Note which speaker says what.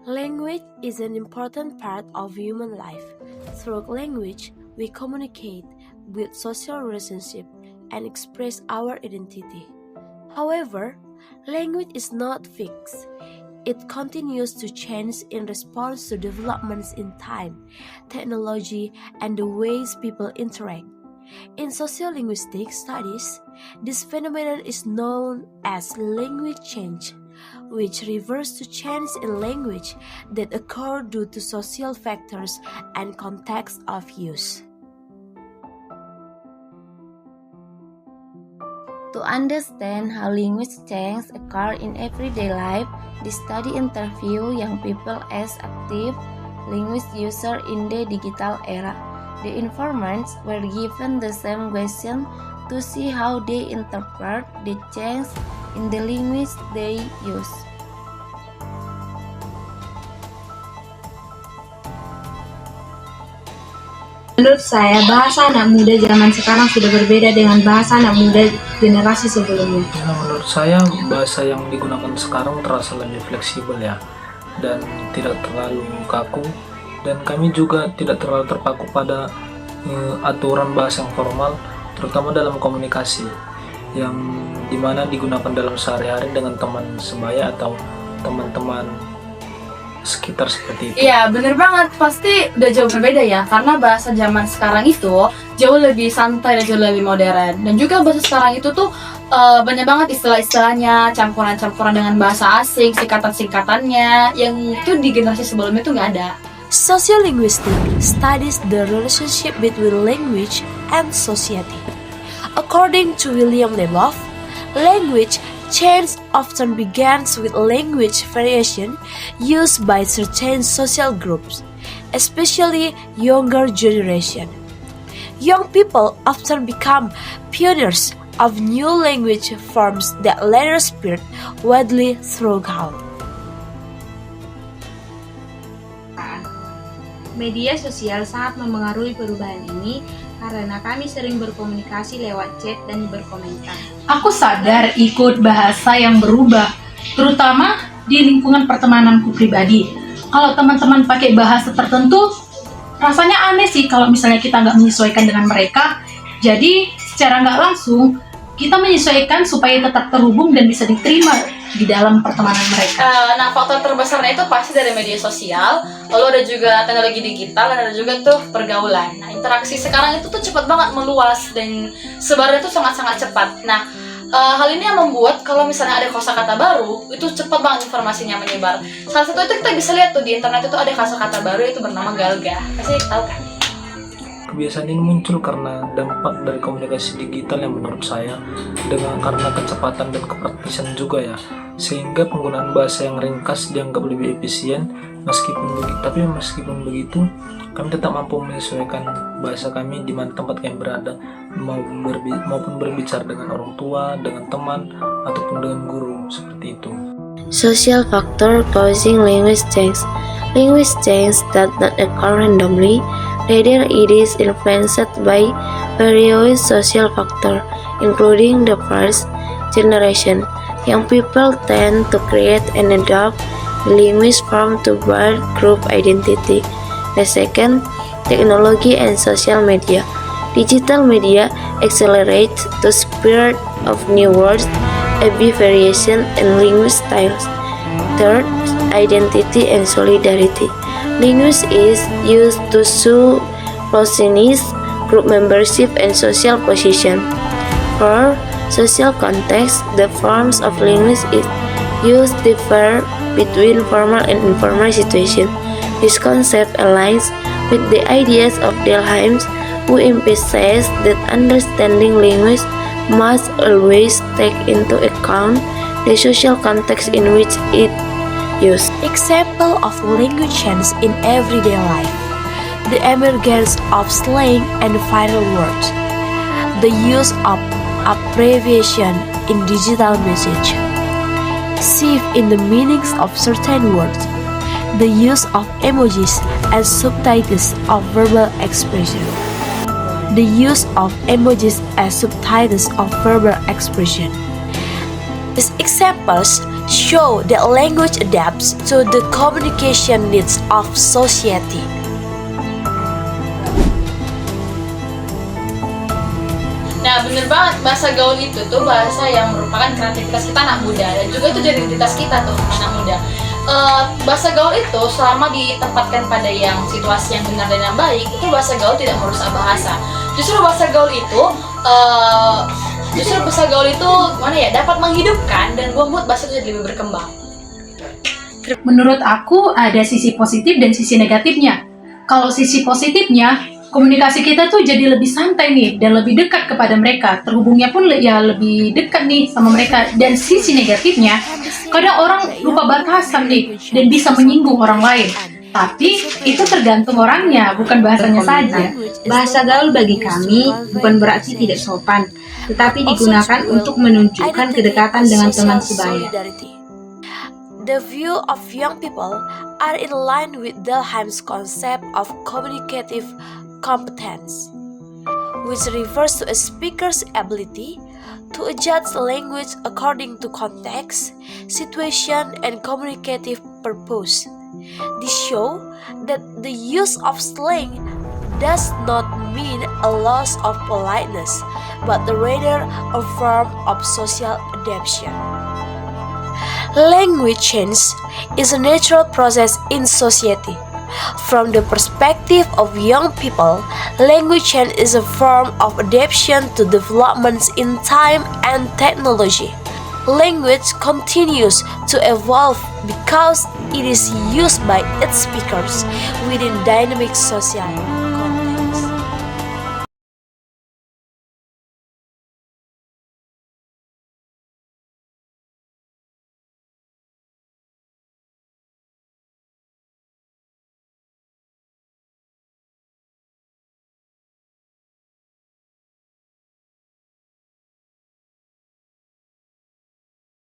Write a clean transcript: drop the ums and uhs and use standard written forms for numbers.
Speaker 1: Language is an important part of human life. Through language, we communicate, build social relationships, and express our identity. However, language is not fixed. It continues to change in response to developments in time, technology, and the ways people interact. In sociolinguistic studies, this phenomenon is known as language change, which refers to change in language that occur due to social factors and context of use.
Speaker 2: To understand how language change occur in everyday life, this study interview young people as active language users in the digital era. The informants were given the same question to see how they interpret the change in the language they use.
Speaker 3: Menurut saya, bahasa anak muda zaman sekarang sudah berbeda dengan bahasa anak muda generasi sebelumnya.
Speaker 4: Menurut saya, bahasa yang digunakan sekarang terasa lebih fleksibel ya, dan tidak terlalu kaku, dan kami juga tidak terlalu terpaku pada aturan bahasa yang formal, terutama dalam komunikasi, yang dimana digunakan dalam sehari-hari dengan teman sebaya atau teman-teman sekitar seperti itu.
Speaker 5: Iya, bener banget. Pasti udah jauh berbeda ya, karena bahasa zaman sekarang itu jauh lebih santai dan jauh lebih modern. Dan juga bahasa sekarang itu tuh banyak banget istilah-istilahnya, campuran-campuran dengan bahasa asing, singkatan-singkatannya, yang itu di generasi sebelumnya tuh nggak ada.
Speaker 1: Sociolinguistics studies the relationship between language and society. According to William Lebov, language change often begins with language variation used by certain social groups, especially younger generation. Young people often become pioneers of new language forms that later spread widely throughout.
Speaker 3: Media sosial sangat memengaruhi perubahan ini karena kami sering berkomunikasi lewat chat dan berkomentar.
Speaker 6: Aku sadar ikut bahasa yang berubah, terutama di lingkungan pertemananku pribadi. Kalau teman-teman pakai bahasa tertentu, rasanya aneh sih kalau misalnya kita nggak menyesuaikan dengan mereka. Jadi secara nggak langsung, kita menyesuaikan supaya tetap terhubung dan bisa diterima di dalam pertemanan mereka.
Speaker 5: Nah, faktor terbesarnya itu pasti dari media sosial, lalu ada juga teknologi digital, dan ada juga tuh pergaulan. Nah, interaksi sekarang itu tuh cepat banget meluas dan sebarnya tuh sangat-sangat cepat. Nah, hal ini yang membuat kalau misalnya ada kosakata baru, itu cepat banget informasinya menyebar. Salah satu itu kita bisa lihat tuh di internet itu ada kosakata baru itu bernama galga. Pasti tahu kan?
Speaker 4: Kebiasaan ini muncul karena dampak dari komunikasi digital yang menurut saya karena kecepatan dan kepraktisan juga ya, sehingga penggunaan bahasa yang ringkas dianggap lebih efisien. Meskipun begitu, kami tetap mampu menyesuaikan bahasa kami di mana tempat kami berada, maupun berbicara dengan orang tua, dengan teman, ataupun dengan guru, seperti itu.
Speaker 2: Social factor causing language change. Language change does not occur randomly, rather it is influenced by various social factors, including the first generation. Young people tend to create and adopt the language form to build group identity. The second, technology and social media. Digital media accelerates the spread of new words, abbreviations, and language styles. Third, identity and solidarity. Language is used to show closeness, group membership, and social position. For social context, the forms of language used differ between formal and informal situations. This concept aligns with the ideas of Delheims, who emphasizes that understanding language must always take into account the social context in which it used.
Speaker 1: Example of language change in everyday life: the emergence of slang and viral words, the use of abbreviation in digital message, shift in the meanings of certain words, the use of emojis as subtitles of verbal expression. The use of emojis as subtitles of verbal expression. These examples show that language adapts to the communication needs of society.
Speaker 5: Nah, bener banget, bahasa gaul itu tuh bahasa yang merupakan kreativitas kita anak muda dan juga itu jadi identitas kita tuh anak muda. Bahasa gaul itu selama ditempatkan pada yang situasi yang benar dan yang baik, itu bahasa gaul tidak merusak bahasa. Justru bahasa gaul itu mana ya, dapat menghidupkan dan membuat bahasa itu jadi lebih berkembang.
Speaker 6: Menurut aku ada sisi positif dan sisi negatifnya. Kalau sisi positifnya, komunikasi kita tuh jadi lebih santai nih dan lebih dekat kepada mereka. Terhubungnya pun ya lebih dekat nih sama mereka. Dan sisi negatifnya, kadang orang lupa batasan nih dan bisa menyinggung orang lain. Tapi itu tergantung orangnya, bukan bahasanya saja.
Speaker 3: Bahasa gaul bagi kami bukan berarti tidak sopan, tetapi digunakan untuk menunjukkan kedekatan dengan teman sebaya.
Speaker 1: The view of young people are in line with Delheim's concept of communicative competence, which refers to a speaker's ability to adjust language according to context, situation, and communicative purpose. This shows that the use of slang does not mean a loss of politeness, but rather a form of social adaptation. Language change is a natural process in society. From the perspective of young people, language change is a form of adaptation to developments in time and technology. Language continues to evolve because it is used by its speakers within dynamic social contexts.